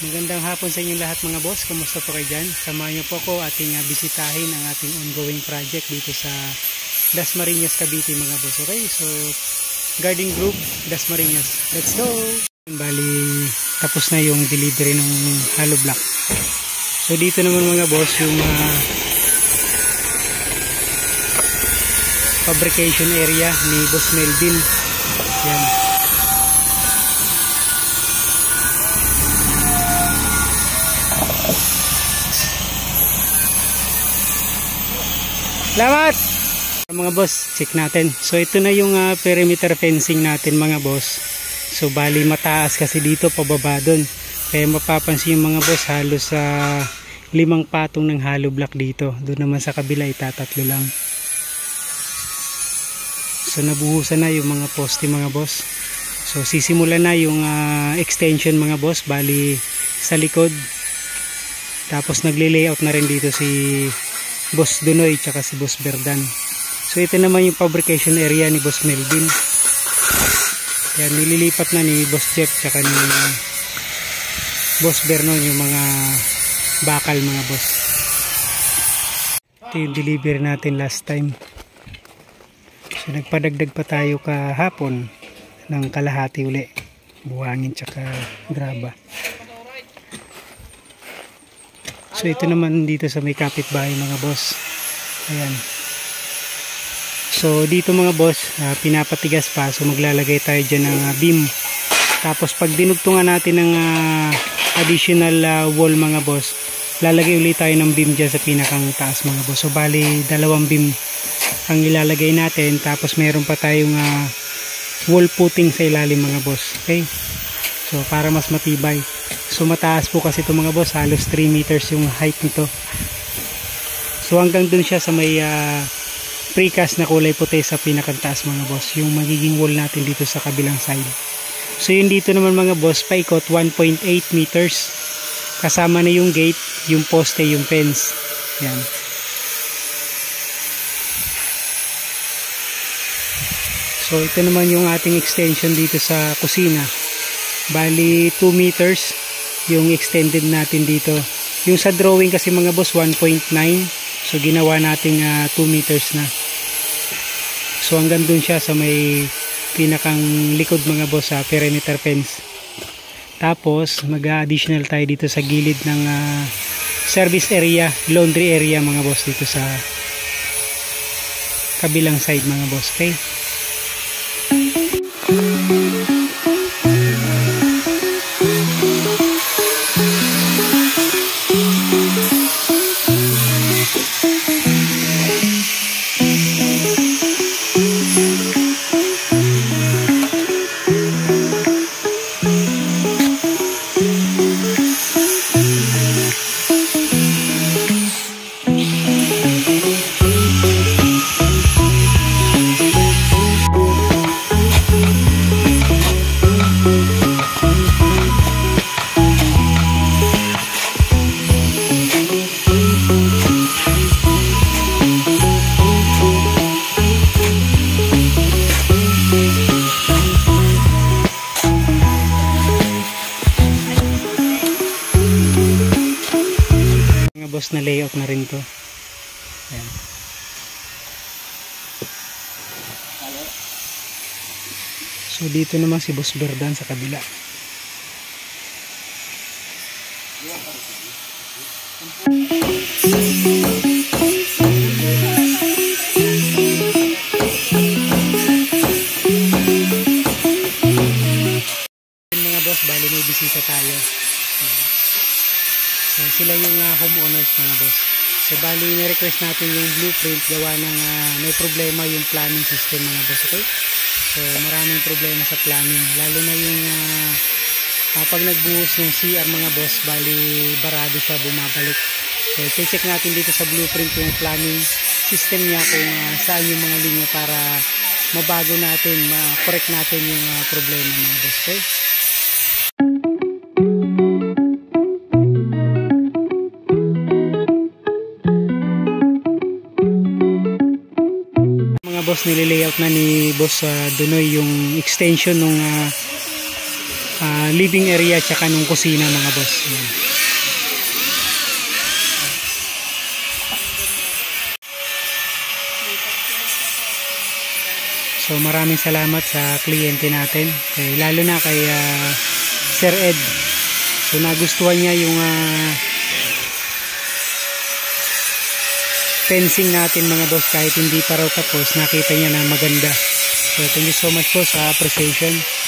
Magandang hapon sa inyong lahat mga boss. Kumusta po kayo dyan? Samahan niyo po ako ating bisitahin ang ating ongoing project dito sa Dasmariñas, Cavite mga boss. Okay, so Garden Group Dasmariñas. Let's go! Bali, tapos na yung delivery ng hollow block. So dito naman mga boss yung fabrication area ni Boss Melvin. Yan. Salamat! Mga boss, check natin. So ito na yung perimeter fencing natin mga boss. So bali mataas kasi dito pababa doon. Kaya mapapansin yung mga boss halos sa 5 patong ng hollow block dito. Doon naman sa kabila itatatlo lang. So nabuhusan na yung mga poste mga boss. So sisimulan na yung extension mga boss. Bali sa likod. Tapos nagle-layout na rin dito si Boss Dunoy tsaka si Boss Berdan. So ito naman yung fabrication area ni Boss Melvin. Yan, nililipat na ni Boss Jeff tsaka ni Boss Bernon yung mga bakal mga boss. Ito yung delivery natin last time. So nagpadagdag pa tayo kahapon ng kalahati uli. Buhangin tsaka graba. So ito naman dito sa may kapitbahay mga boss. Ayan. So dito mga boss, pinapatigas pa. So maglalagay tayo dyan ng beam. Tapos pag dinugtungan natin ng additional wall mga boss, lalagay ulit tayo ng beam dyan sa pinakang taas mga boss. So bali 2 beam ang ilalagay natin. Tapos meron pa tayong wall footing sa ilalim mga boss. Okay. So para mas matibay. So mataas po kasi ito mga boss, halos 3 meters yung height nito. So hanggang dun siya sa may precast na kulay puti sa pinakantaas mga boss, yung magiging wall natin dito sa kabilang side. So yun dito naman mga boss, paikot 1.8 meters. Kasama na yung gate, yung poste, yung fence. Yan. So ito naman yung ating extension dito sa kusina. Bali 2 meters yung extended natin dito. Yung sa drawing kasi mga boss 1.9, so ginawa nating 2 meters na. So hanggang dun siya sa may pinakang likod mga boss sa perimeter fence. Tapos mag-additional tayo dito sa gilid ng service area, laundry area mga boss dito sa kabilang side mga boss. Okay. Boss na layout na rin to. Ayan. So dito naman si Boss Berdan sa kabila. Mga boss, bali may bisita tayo. So sila yung homeowners mga boss. So bali na-request natin yung blueprint gawa ng may problema yung planning system mga boss. Okay? So maraming problema sa planning. Lalo na yung pag nagbuhos ng CR mga boss, bali barado siya, bumabalik. So check natin dito sa blueprint yung planning system niya kung saan yung mga linya para mabago natin, ma-correct natin yung problema mga boss. Okay? Boss, nililayout na ni Boss Dunoy yung extension ng living area tsaka nung kusina mga boss. Ayan. So maraming salamat sa kliyente natin, lalo na kay Sir Ed. So nagustuhan niya yung fencing natin mga boss, kahit hindi pa raw tapos, nakita niya na maganda. So thank you so much po sa appreciation.